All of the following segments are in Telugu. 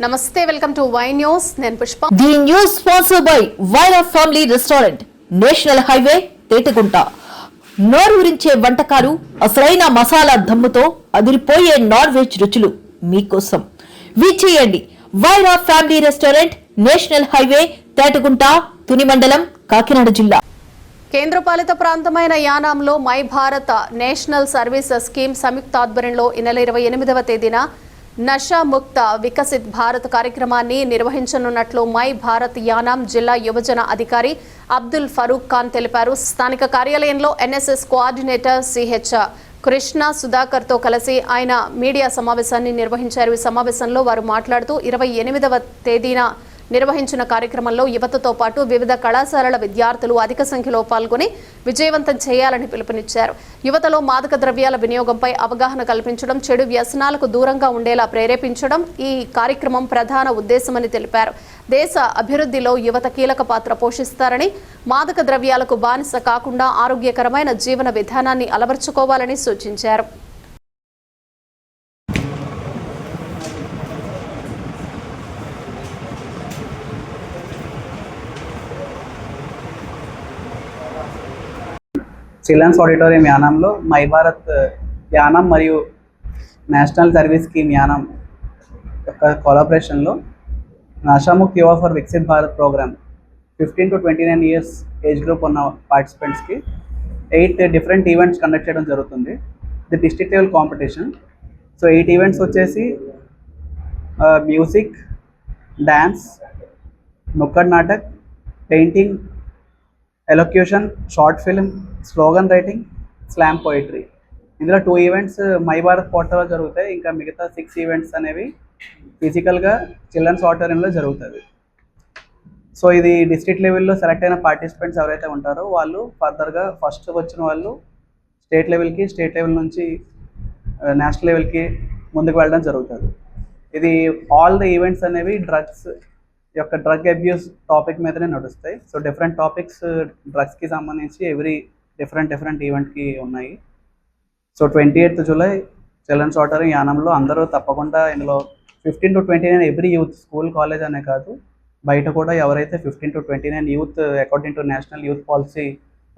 నమస్తే, వెల్కమ్ టు వై న్యూస్. నేను Pushpa. The news sponsored by Vaira family restaurant, national highway, Tetagunta. నోరూరించే వంటకాలు, అసలైన మసాలా దమ్ముతో అదిరిపోయే నాన్ వెజ్ రుచులు మీకోసం. విచ్చేయండి Vaira family restaurant, national highway, Tetagunta, Tuni మండలం, కాకినాడ జిల్లా. కేంద్రపాలిత ప్రాంతమైన యానాంలో my Bharat national service scheme సంయుక్త ఆధ్వర్యంలో ఈ నెల 28వ తేదీన నషా ముక్త వికసిత్ భారత్ కార్యక్రమాన్ని నిర్వహించనున్నట్లు మై భారత్ యానాం జిల్లా యువజన అధికారి అబ్దుల్ ఫరూక్ ఖాన్ తెలిపారు. స్థానిక కార్యాలయంలో ఎన్ఎస్ఎస్ కోఆర్డినేటర్ సిహెచ్ కృష్ణ సుధాకర్తో కలిసి ఆయన మీడియా సమావేశాన్ని నిర్వహించారు. ఈ సమావేశంలో వారు మాట్లాడుతూ 28వ తేదీన నిర్వహించిన కార్యక్రమంలో యువతతో పాటు వివిధ కళాశాలల విద్యార్థులు అధిక సంఖ్యలో పాల్గొని విజయవంతం చేయాలని పిలుపునిచ్చారు. యువతలో మాదక ద్రవ్యాల వినియోగంపై అవగాహన కల్పించడం, చెడు వ్యసనాలకు దూరంగా ఉండేలా ప్రేరేపించడం ఈ కార్యక్రమం ప్రధాన ఉద్దేశమని తెలిపారు. దేశ అభివృద్ధిలో యువత కీలక పాత్ర పోషిస్తారని, మాదక ద్రవ్యాలకు బానిస కాకుండా ఆరోగ్యకరమైన జీవన విధానాన్ని అలవర్చుకోవాలని సూచించారు. చిల్డ్రన్స్ ఆడిటోరియం యానంలో మై భారత్ యానం మరియు నేషనల్ సర్వీస్ స్కీమ్ యానం యొక్క కొలాబరేషన్లో Nashamukt Yuva for Viksit Bharat programme 15 to 29 years age group ఉన్న పార్టిసిపెంట్స్కి 8 డిఫరెంట్ ఈవెంట్స్ కండక్ట్ చేయడం జరుగుతుంది. ఇది district level competition. So 8 events వచ్చేసి music, dance, nukkad natak, painting, elocution, short film, slogan writing, slam poetry. ఇందులో 2 ఈవెంట్స్ మై భారత్ పోర్టల్లో జరుగుతాయి. ఇంకా మిగతా 6 ఈవెంట్స్ అనేవి ఫిజికల్గా చిల్డ్రన్స్ ఆడిటోరియంలో జరుగుతుంది. సో ఇది డిస్ట్రిక్ట్ లెవెల్లో సెలెక్ట్ అయిన పార్టిసిపెంట్స్ ఎవరైతే ఉంటారో వాళ్ళు ఫర్దర్గా ఫస్ట్ వచ్చిన వాళ్ళు స్టేట్ లెవెల్కి, స్టేట్ లెవెల్ నుంచి నేషనల్ లెవెల్కి ముందుకు వెళ్ళడం జరుగుతుంది. ఇది ఆల్ ద ఈవెంట్స్ అనేవి డ్రగ్ అబ్యూస్ టాపిక్ మీదనే నడుస్తాయి. సో డిఫరెంట్ టాపిక్స్ డ్రగ్స్కి సంబంధించి ఎవ్రీ డిఫరెంట్ ఈవెంట్కి ఉన్నాయి. So 28th July children's auditorium యానంలో అందరూ తప్పకుండా ఇందులో 15 to 29 every youth, school college అనే కాదు, బయట కూడా ఎవరైతే 15 to 29 youth according to national youth policy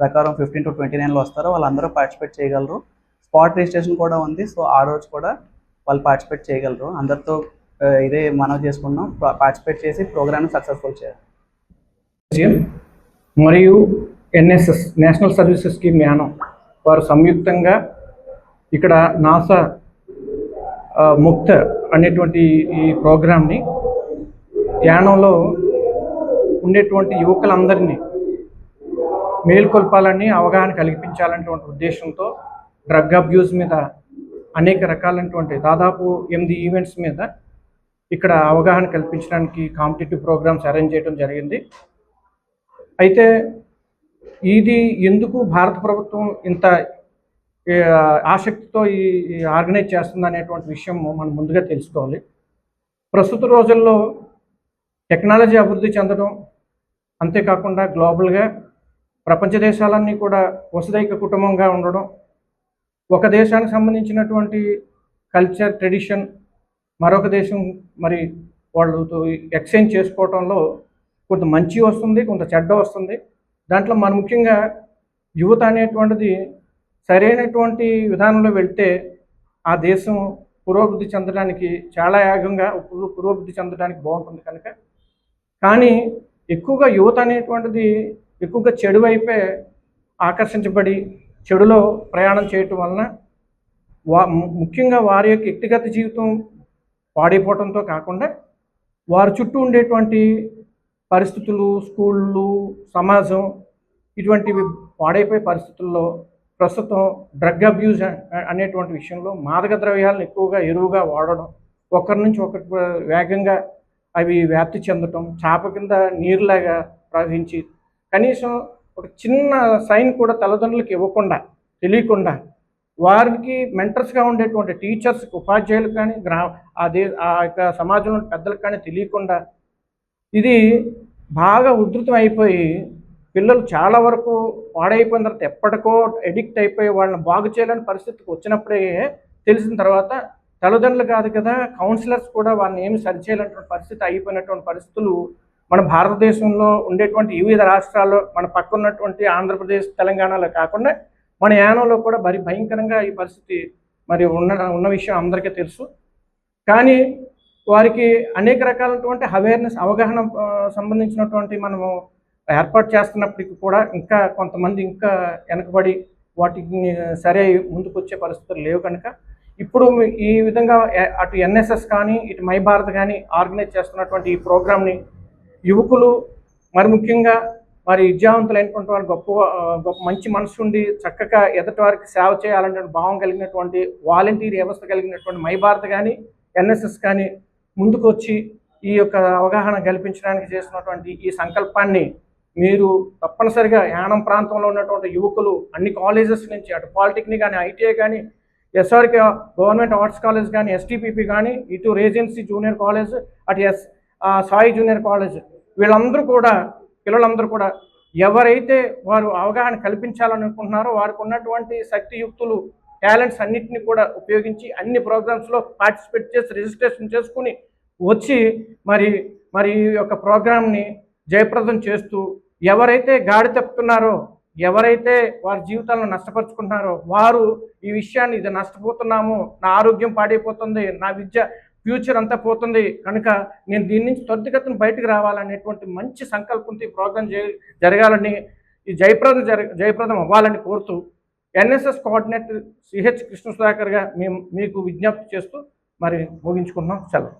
ప్రకారం 15 to 29లో వస్తారో వాళ్ళందరూ పార్టిసిపేట్ చేయగలరు. స్పాట్ రిజిస్ట్రేషన్ కూడా ఉంది. సో ఆ రోజు కూడా వాళ్ళు పార్టిసిపేట్ చేయగలరు. అందరితో ఇదే మనం చేసుకున్నాం, పార్టిసిపేట్ చేసి ప్రోగ్రామ్ని సక్సెస్ఫుల్ చేయాలి. మరియు NSS national services scheme Yanam వారు సంయుక్తంగా ఇక్కడ నాసా ముక్త అనేటువంటి ఈ ప్రోగ్రామ్ని యానంలో ఉండేటువంటి యువకులందరినీ మేల్కొల్పాలని, అవగాహన కల్పించాలనేటువంటి ఉద్దేశంతో డ్రగ్ అబ్యూస్ మీద అనేక రకాలైనటువంటి దాదాపు 8 ఈవెంట్స్ మీద ఇక్కడ అవగాహన కల్పించడానికి కాంపిటేటివ్ ప్రోగ్రామ్స్ అరేంజ్ చేయడం జరిగింది. అయితే ఇది ఎందుకు భారత ప్రభుత్వం ఇంత ఆసక్తితో ఈ ఆర్గనైజ్ చేస్తుంది అనేటువంటి విషయం మనం ముందుగా తెలుసుకోవాలి. ప్రస్తుత రోజుల్లో టెక్నాలజీ అభివృద్ధి చెందడం, అంతేకాకుండా గ్లోబల్గా ప్రపంచ దేశాలన్నీ కూడా వసుదైక కుటుంబంగా ఉండడం, ఒక దేశానికి సంబంధించినటువంటి కల్చర్, ట్రెడిషన్ మరొక దేశం మరి వాళ్ళతో ఎక్స్చేంజ్ చేసుకోవడంలో కొంత మంచి వస్తుంది, కొంత చెడ్డ వస్తుంది. దాంట్లో మన ముఖ్యంగా యువత అనేటువంటిది సరైనటువంటి విధానంలో వెళ్తే ఆ దేశం పురోభివృద్ధి చెందడానికి చాలా వేగంగా పురోభివృద్ధి చెందడానికి బాగుంటుంది కనుక. కానీ ఎక్కువగా యువత అనేటువంటిది ఎక్కువగా చెడు వైపే ఆకర్షించబడి చెడులో ప్రయాణం చేయటం వలన ముఖ్యంగా వారి యొక్క వ్యక్తిగత జీవితం పాడైపోవడంతో కాకుండా వారి చుట్టూ ఉండేటువంటి పరిస్థితులు, స్కూళ్ళు, సమాజం ఇటువంటివి పాడైపోయే పరిస్థితుల్లో ప్రస్తుతం డ్రగ్ అబ్యూజ్ అనేటువంటి విషయంలో మాదక ద్రవ్యాలను ఎక్కువగా ఎరువుగా వాడడం, ఒకరి నుంచి ఒకరి వేగంగా అవి వ్యాప్తి చెందటం, చాప కింద నీరులాగా ప్రవహించి కనీసం ఒక చిన్న సైన్ కూడా తల్లిదండ్రులకు ఇవ్వకుండా, తెలియకుండా వారికి మెంటర్స్గా ఉండేటువంటి టీచర్స్కి, ఉపాధ్యాయులకు కానీ ఆ యొక్క సమాజంలో పెద్దలకు కానీ తెలియకుండా ఇది బాగా ఉధృతం అయిపోయి పిల్లలు చాలా వరకు పాడైపోయిన తర్వాత ఎప్పటికో ఎడిక్ట్ అయిపోయి వాళ్ళని బాగు చేయాలని పరిస్థితికి వచ్చినప్పుడే తెలిసిన తర్వాత తల్లిదండ్రులు కాదు కదా, కౌన్సిలర్స్ కూడా వారిని ఏమి సరిచేయాలన్నటువంటి పరిస్థితి అయిపోయినటువంటి పరిస్థితులు మన భారతదేశంలో ఉండేటువంటి వివిధ రాష్ట్రాల్లో, మన పక్కన్నటువంటి ఆంధ్రప్రదేశ్, తెలంగాణలో కాకుండా మన యానంలో కూడా మరి భయంకరంగా ఈ పరిస్థితి మరి ఉన్న విషయం అందరికీ తెలుసు. కానీ వారికి అనేక రకాలైనటువంటి అవేర్నెస్, అవగాహన సంబంధించినటువంటి మనము ఏర్పాటు చేస్తున్నప్పటికీ కూడా ఇంకా కొంతమంది ఇంకా వెనకబడి వాటిని సరే ముందుకు వచ్చే పరిస్థితులు లేవు. కనుక ఇప్పుడు ఈ విధంగా అటు ఎన్ఎస్ఎస్ కానీ ఇటు మై భారత్ కానీ ఆర్గనైజ్ చేస్తున్నటువంటి ఈ ప్రోగ్రామ్ని యువకులు మరి ముఖ్యంగా మరి విద్యావంతులైనటువంటి వారు గొప్ప మంచి మనసు ఉండి చక్కగా ఎదుటి వారికి సేవ చేయాలనే భావం కలిగినటువంటి వాలంటీర్ వ్యవస్థ కలిగినటువంటి మై భారత్ కానీ ఎన్ఎస్ఎస్ కానీ ముందుకు వచ్చి ఈ యొక్క అవగాహన కల్పించడానికి చేసినటువంటి ఈ సంకల్పాన్ని మీరు తప్పనిసరిగా యానం ప్రాంతంలో ఉన్నటువంటి యువకులు అన్ని కాలేజెస్ నుంచి, అటు పాలిటెక్నిక్ కానీ, ఐటీఐ కానీ, ఎస్ఆర్కే గవర్నమెంట్ ఆర్ట్స్ కాలేజ్ కానీ, ఎస్టీపీపీ కానీ, ఇటు రేజెన్సీ జూనియర్ కాలేజ్, అటు సాయి జూనియర్ కాలేజ్, వీళ్ళందరూ కూడా పిల్లలందరూ కూడా ఎవరైతే వారు అవగాహన కల్పించాలని అనుకుంటున్నారో వారికి ఉన్నటువంటి శక్తియుక్తులు, టాలెంట్స్ అన్నింటినీ కూడా ఉపయోగించి అన్ని ప్రోగ్రామ్స్లో పార్టిసిపేట్ చేసి రిజిస్ట్రేషన్ చేసుకుని వచ్చి మరి ఈ యొక్క ప్రోగ్రామ్ని జయప్రదం చేస్తూ ఎవరైతే గాడి తప్పుతున్నారో, ఎవరైతే వారి జీవితాలను నష్టపరుచుకుంటున్నారో వారు ఈ విషయాన్ని, ఇది నష్టపోతున్నాము, నా ఆరోగ్యం పాడైపోతుంది, నా విద్య ఫ్యూచర్ అంతా పోతుంది కనుక నేను దీని నుంచి త్వరితగతిన బయటకు రావాలనేటువంటి మంచి సంకల్పంతో ఈ ప్రోగ్రాం జరగాలని, ఈ జయప్రదం అవ్వాలని కోరుతూ ఎన్ఎస్ఎస్ కోఆర్డినేటర్ సిహెచ్ కృష్ణ సుధాకర్గా మీకు విజ్ఞప్తి చేస్తూ మరి ముగించుకున్నాం. సెలవు.